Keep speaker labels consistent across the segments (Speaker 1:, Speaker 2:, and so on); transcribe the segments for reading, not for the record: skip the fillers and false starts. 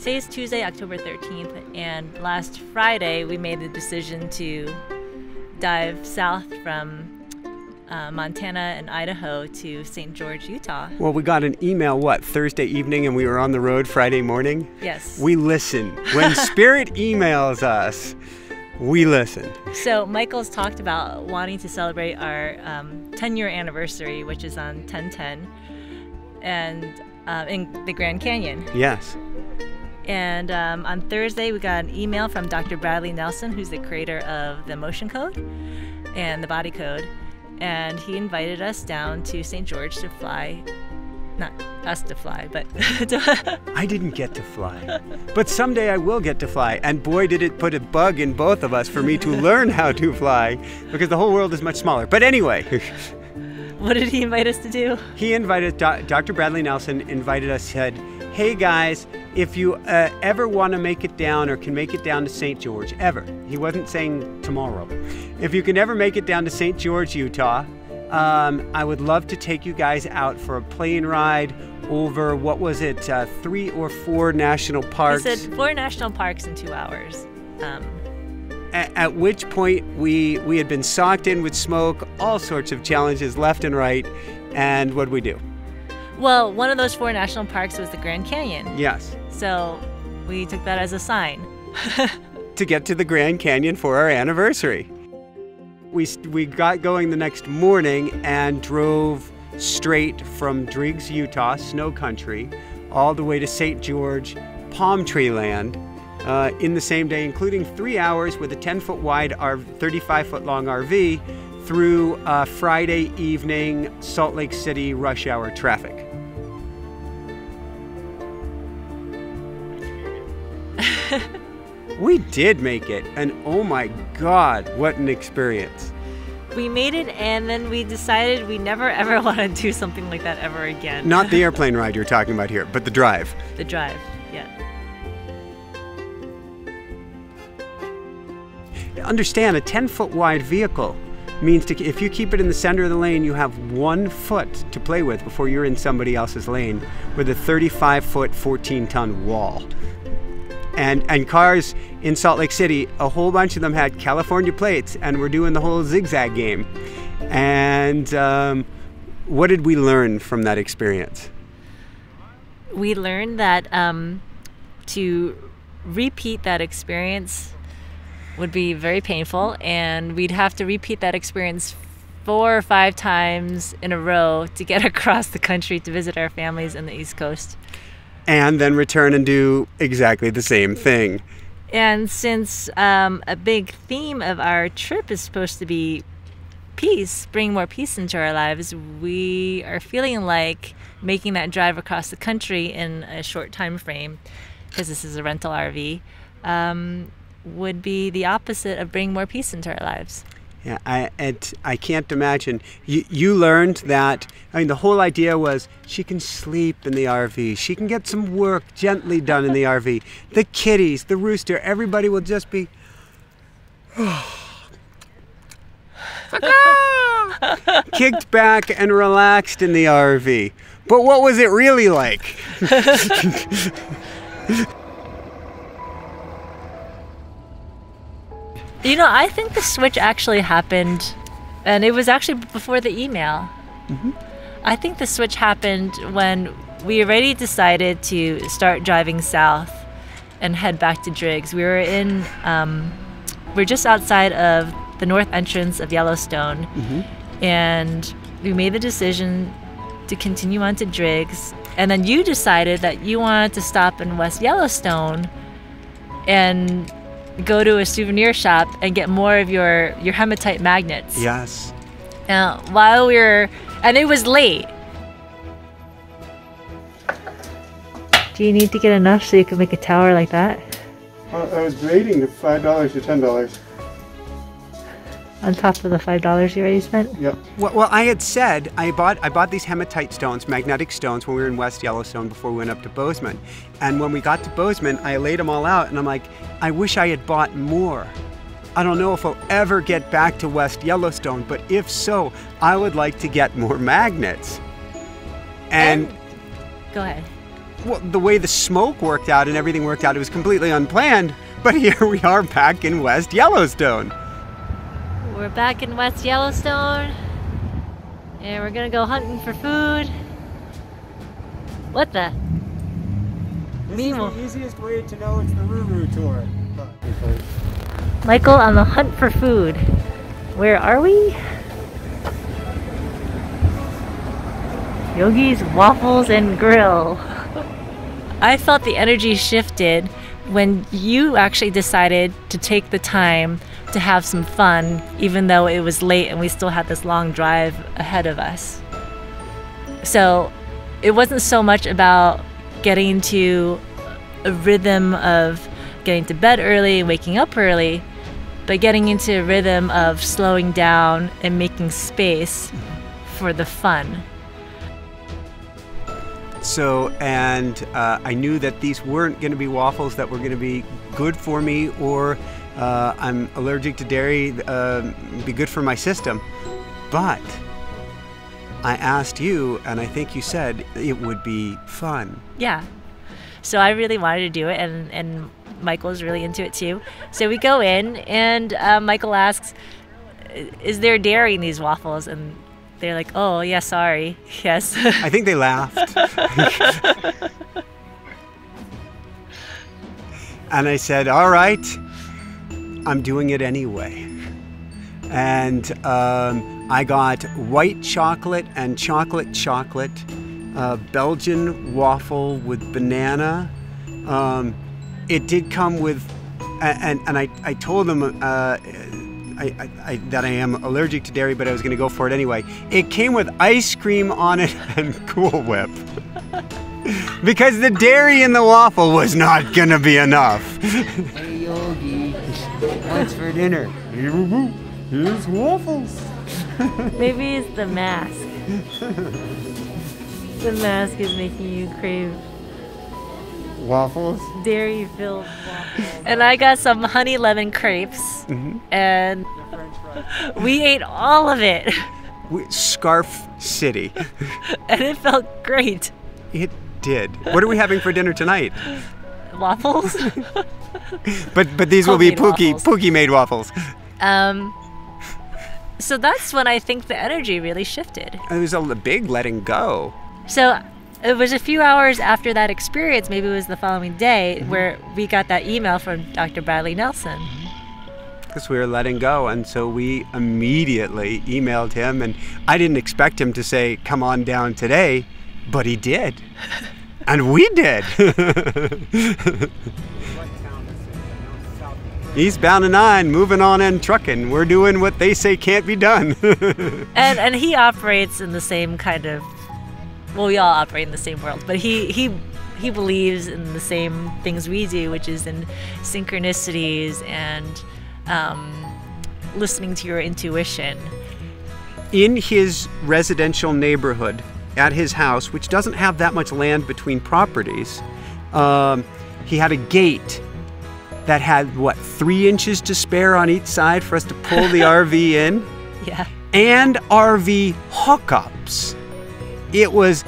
Speaker 1: Today is Tuesday, October 13th, and last Friday we made the decision to dive south from Montana and Idaho to St. George, Utah.
Speaker 2: Well, we got an email, Thursday evening, and we were on the road Friday morning?
Speaker 1: Yes.
Speaker 2: We listen. When Spirit emails us, we listen.
Speaker 1: So Michael's talked about wanting to celebrate our 10-year anniversary, which is on 10/10, and in the Grand Canyon.
Speaker 2: Yes.
Speaker 1: And on Thursday, we got an email from Dr. Bradley Nelson, who's the creator of the Motion Code and the Body Code. And he invited us down to St. George to fly. Not us to fly, but
Speaker 2: I didn't get to fly. But someday I will get to fly. And boy, did it put a bug in both of us for me to learn how to fly, because the whole world is much smaller. But anyway.
Speaker 1: What did he invite us to do?
Speaker 2: He invited, Dr. Bradley Nelson invited us, said, hey guys, if you ever want to make it down or can make it down to St. George, ever. He wasn't saying tomorrow. If you can ever make it down to St. George, Utah, I would love to take you guys out for a plane ride over, 3 or 4 national parks?
Speaker 1: He said 4 national parks in 2 hours.
Speaker 2: At which point we had been socked in with smoke, all sorts of challenges left and right, and what'd we do?
Speaker 1: Well, one of those 4 national parks was the Grand Canyon.
Speaker 2: Yes.
Speaker 1: So we took that as a sign.
Speaker 2: To get to the Grand Canyon for our anniversary. We got going the next morning and drove straight from Driggs, Utah, snow country, all the way to St. George, palm tree land, in the same day, including 3 hours with a 10-foot wide, 35-foot long RV through Friday evening Salt Lake City rush hour traffic. We did make it, and oh my God, what an experience.
Speaker 1: We made it, and then we decided we never ever want to do something like that ever again.
Speaker 2: Not the airplane ride you're talking about here, but the drive.
Speaker 1: The drive, yeah.
Speaker 2: Understand, a 10-foot wide vehicle means if you keep it in the center of the lane, you have 1 foot to play with before you're in somebody else's lane with a 35-foot, 14-ton wall. And cars in Salt Lake City, a whole bunch of them had California plates, and we're doing the whole zigzag game. And what did we learn from that experience?
Speaker 1: We learned that to repeat that experience would be very painful, and we'd have to repeat that experience 4 or 5 times in a row to get across the country to visit our families in the East Coast.
Speaker 2: And then return and do exactly the same thing.
Speaker 1: And since a big theme of our trip is supposed to be peace, bring more peace into our lives, we are feeling like making that drive across the country in a short time frame, because this is a rental RV, would be the opposite of bringing more peace into our lives.
Speaker 2: Yeah, I can't imagine. You learned that, the whole idea was she can sleep in the RV. She can get some work gently done in the RV. The kitties, the rooster, everybody will just be kicked back and relaxed in the RV. But what was it really like?
Speaker 1: I think the switch actually happened, and it was actually before the email.
Speaker 2: Mm-hmm.
Speaker 1: I think the switch happened when we already decided to start driving south and head back to Driggs. We're just outside of the north entrance of Yellowstone,
Speaker 2: mm-hmm.
Speaker 1: and we made the decision to continue on to Driggs. And then you decided that you wanted to stop in West Yellowstone and go to a souvenir shop and get more of your hematite magnets.
Speaker 2: Yes.
Speaker 1: And it was late. Do you need to get enough so you can make a tower like that?
Speaker 2: Well, I was debating $5 to $10.
Speaker 1: On top of the $5 you already spent?
Speaker 2: Yep. Well, I had said I bought these hematite stones, magnetic stones, when we were in West Yellowstone before we went up to Bozeman. And when we got to Bozeman, I laid them all out, and I'm like, I wish I had bought more. I don't know if I'll ever get back to West Yellowstone, but if so, I would like to get more magnets. And
Speaker 1: go ahead.
Speaker 2: well, the way the smoke worked out and everything worked out, it was completely unplanned. But here we are back in West Yellowstone.
Speaker 1: We're back in West Yellowstone, and we're gonna go hunting for food. What the?
Speaker 2: This is the easiest way to know it's the Ruru tour.
Speaker 1: Michael on the hunt for food. Where are we? Yogi's Waffles and Grill. I felt the energy shifted when you actually decided to take the time to have some fun, even though it was late and we still had this long drive ahead of us. So it wasn't so much about getting into a rhythm of getting to bed early and waking up early, but getting into a rhythm of slowing down and making space for the fun.
Speaker 2: So, and I knew that these weren't going to be waffles that were going to be good for me, or I'm allergic to dairy, be good for my system. But I asked you, and I think you said it would be fun.
Speaker 1: Yeah. So I really wanted to do it, and Michael's really into it too. So we go in, and Michael asks, is there dairy in these waffles? And they're like, oh, yeah, sorry. Yes.
Speaker 2: I think they laughed. And I said, all right, I'm doing it anyway. And I got white chocolate and chocolate, Belgian waffle with banana. It did come with, and I told them that I am allergic to dairy, but I was going to go for it anyway. It came with ice cream on it and Cool Whip. Because the dairy in the waffle was not going to be enough. Hey, Yogi, what's for dinner? Here's waffles.
Speaker 1: Maybe it's the mask. The mask is making you crave
Speaker 2: waffles?
Speaker 1: Dairy-filled waffles. And I got some honey lemon crepes, and we ate all of it.
Speaker 2: Scarf City.
Speaker 1: And it felt great.
Speaker 2: It did. What are we having for dinner tonight?
Speaker 1: Waffles.
Speaker 2: But these will be Pookie made waffles.
Speaker 1: So that's when I think the energy really shifted.
Speaker 2: It was a big letting go.
Speaker 1: So it was a few hours after that experience, maybe it was the following day, where we got that email from Dr. Bradley Nelson.
Speaker 2: Because we were letting go, and so we immediately emailed him, and I didn't expect him to say, come on down today, but he did. And we did. Eastbound and 9, moving on and trucking. We're doing what they say can't be done.
Speaker 1: and he operates in the same kind of, well, we all operate in the same world, but he believes in the same things we do, which is in synchronicities and listening to your intuition.
Speaker 2: In his residential neighborhood, at his house, which doesn't have that much land between properties, he had a gate that had, 3 inches to spare on each side for us to pull the RV in?
Speaker 1: Yeah.
Speaker 2: And RV hookups. It was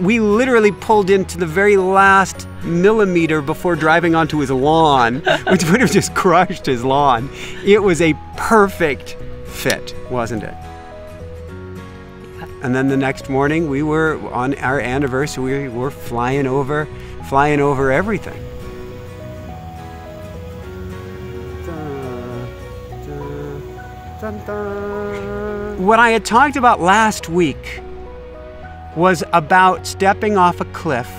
Speaker 2: we literally pulled into the very last millimeter before driving onto his lawn, which would have just crushed his lawn. It was a perfect fit, wasn't it? Yeah. And then the next morning, we were on our anniversary. We were flying over everything. What I had talked about last week was about stepping off a cliff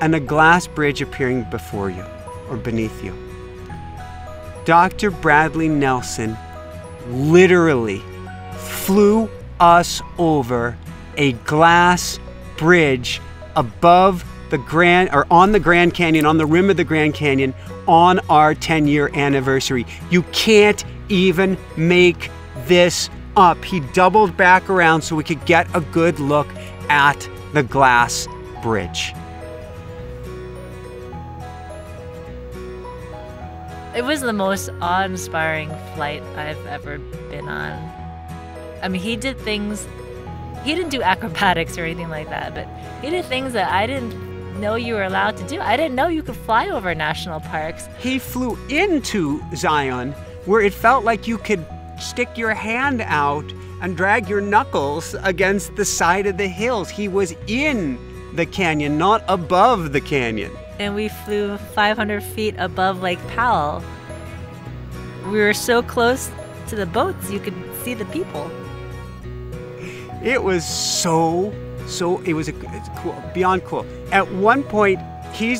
Speaker 2: and a glass bridge appearing before you or beneath you. Dr. Bradley Nelson literally flew us over a glass bridge above the on the Grand Canyon, on the rim of the Grand Canyon, on our 10-year anniversary. You can't even make this up. He doubled back around so we could get a good look at the glass bridge.
Speaker 1: It was the most awe-inspiring flight I've ever been on. I mean, he did things, he didn't do acrobatics or anything like that, but he did things that I didn't know you were allowed to do. I didn't know you could fly over national parks.
Speaker 2: He flew into Zion, where it felt like you could stick your hand out and drag your knuckles against the side of the hills. He was in the canyon, not above the canyon.
Speaker 1: And we flew 500 feet above Lake Powell. We were so close to the boats, you could see the people.
Speaker 2: It was it's cool, beyond cool. At one point, he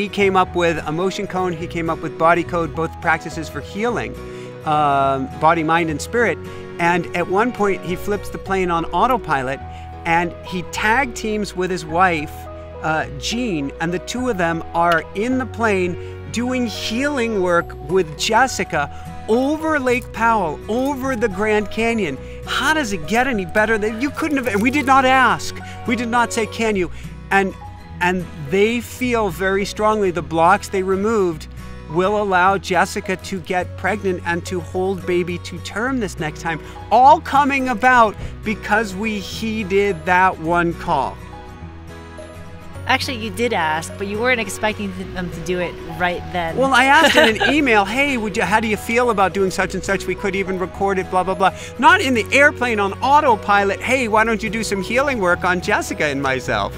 Speaker 2: came up with a motion cone, he came up with body code, both practices for healing, body, mind, and spirit. And at one point, he flips the plane on autopilot, and he tag teams with his wife, Jean, and the two of them are in the plane doing healing work with Jessica over Lake Powell, over the Grand Canyon. How does it get any better? You couldn't have, and we did not ask. We did not say, can you? And they feel very strongly the blocks they removed will allow Jessica to get pregnant and to hold baby to term this next time. All coming about because we heeded that one call.
Speaker 1: Actually, you did ask, but you weren't expecting them to do it right then.
Speaker 2: Well, I asked in an email, hey, how do you feel about doing such and such? We could even record it, blah, blah, blah. Not in the airplane on autopilot, hey, why don't you do some healing work on Jessica and myself?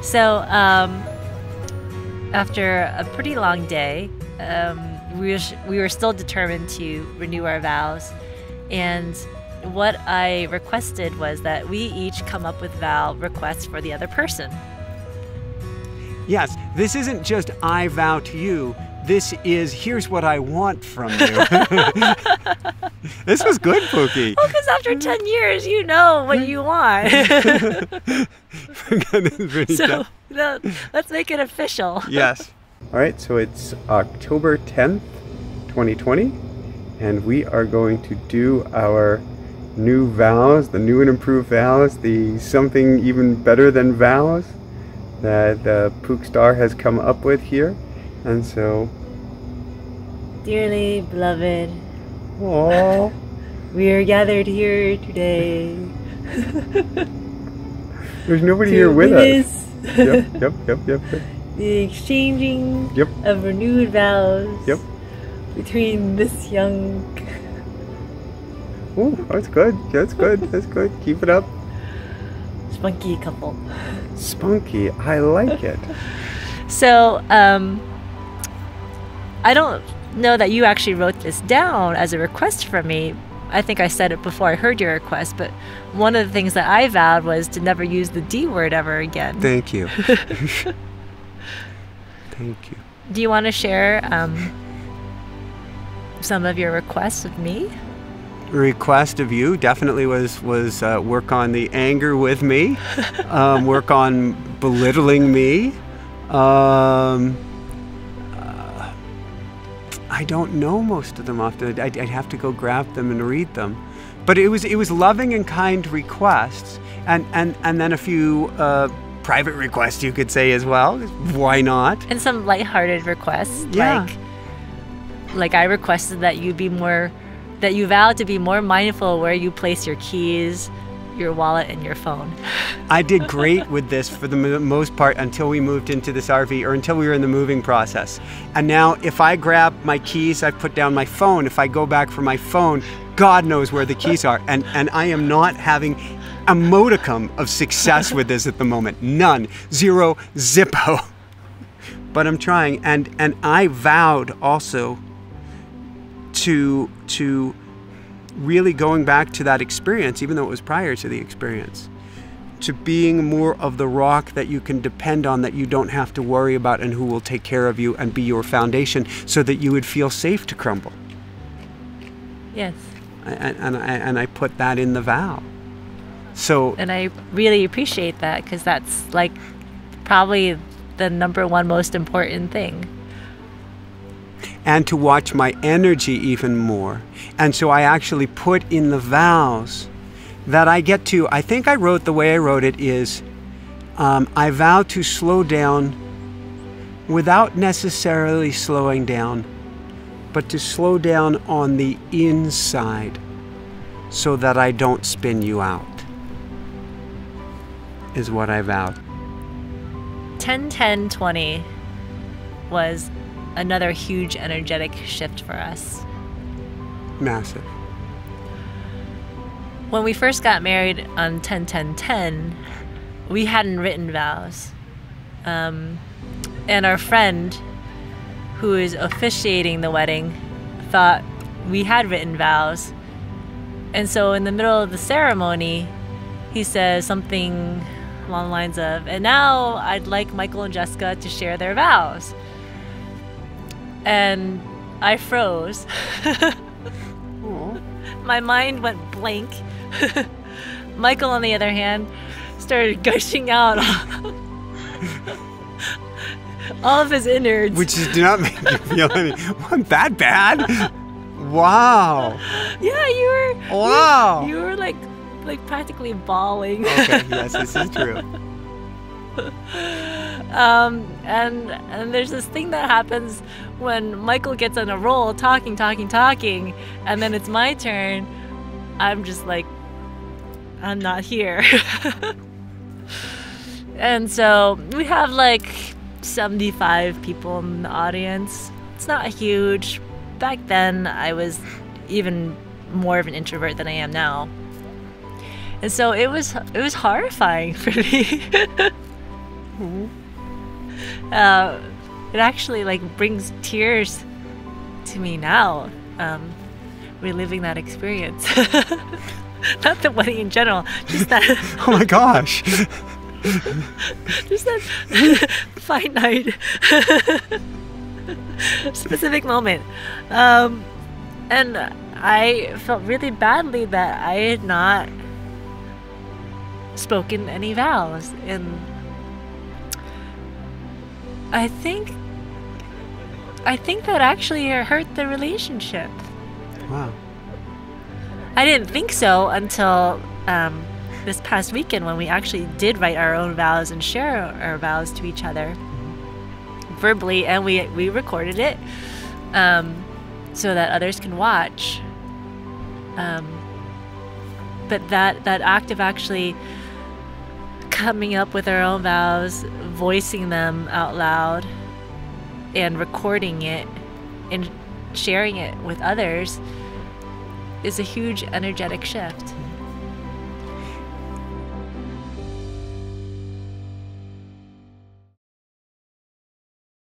Speaker 1: So, after a pretty long day, we were still determined to renew our vows. And what I requested was that we each come up with vow requests for the other person.
Speaker 2: Yes, this isn't just I vow to you. This is, here's what I want from you. This was good, Pookie.
Speaker 1: Well, because after 10 years, you know what you want. So, let's make it official.
Speaker 2: Yes. All right, so it's October 10th, 2020, and we are going to do our new vows, the new and improved vows, the something even better than vows that Pook Star has come up with here. And so,
Speaker 1: dearly beloved,
Speaker 2: aww,
Speaker 1: we are gathered here today.
Speaker 2: There's nobody here with us. Yep.
Speaker 1: The exchanging
Speaker 2: yep.
Speaker 1: of renewed vows
Speaker 2: yep.
Speaker 1: between this young...
Speaker 2: Ooh, that's good. That's good. That's good. Keep it up.
Speaker 1: Spunky couple.
Speaker 2: Spunky. I like it.
Speaker 1: So, I don't know that you actually wrote this down as a request from me. I think I said it before I heard your request, but one of the things that I vowed was to never use the D word ever again.
Speaker 2: Thank you. Thank you.
Speaker 1: Do you want to share some of your requests with me?
Speaker 2: Request of you definitely was work on the anger with me, work on belittling me. I don't know most of them often. I'd have to go grab them and read them, but it was loving and kind requests, and then a few private requests, you could say, as well. Why not?
Speaker 1: And some lighthearted requests,
Speaker 2: yeah.
Speaker 1: like I requested that you vow to be more mindful where you place your keys, your wallet, and your phone.
Speaker 2: I did great with this for the most part until we moved into this RV, or until we were in the moving process. And now if I grab my keys, I put down my phone. If I go back for my phone, God knows where the keys are. And I am not having a modicum of success with this at the moment. None. Zero. Zippo. But I'm trying. And I vowed also to really going back to that experience, even though it was prior to the experience, to being more of the rock that you can depend on, that you don't have to worry about, and who will take care of you and be your foundation, so that you would feel safe to crumble.
Speaker 1: Yes.
Speaker 2: And I put that in the vow. So.
Speaker 1: And I really appreciate that, because that's like probably the #1 most important thing.
Speaker 2: And to watch my energy even more. And so I actually put in the vows that I get to, I think I wrote, the way I wrote it is, I vow to slow down without necessarily slowing down, but to slow down on the inside so that I don't spin you out. is what I vowed.
Speaker 1: 10-10-20 was another huge energetic shift for us.
Speaker 2: Massive.
Speaker 1: When we first got married on 10-10-10, we hadn't written vows. And our friend who is officiating the wedding thought we had written vows. And so in the middle of the ceremony, he says something along the lines of, and now I'd like Michael and Jessica to share their vows. And I froze. My mind went blank. Michael, on the other hand, started gushing out all of his innards.
Speaker 2: Which do not make you feel wasn't that bad. Wow.
Speaker 1: Yeah, you were.
Speaker 2: Wow.
Speaker 1: You were like practically bawling.
Speaker 2: Okay, yes, this is true.
Speaker 1: And there's this thing that happens when Michael gets on a roll, talking, and then it's my turn. I'm just like, I'm not here. And so we have like 75 people in the audience. It's not huge. Back then, I was even more of an introvert than I am now. And so it was horrifying for me. It actually like brings tears to me now, reliving that experience. Not the wedding in general, just that.
Speaker 2: Oh my gosh.
Speaker 1: Just that finite specific moment. And I felt really badly that I had not spoken any vows, and I think that actually hurt the relationship.
Speaker 2: Wow.
Speaker 1: I didn't think so until this past weekend, when we actually did write our own vows and share our vows to each other verbally, and we recorded it so that others can watch. But that act of actually coming up with our own vows, voicing them out loud, and recording it and sharing it with others is a huge energetic shift.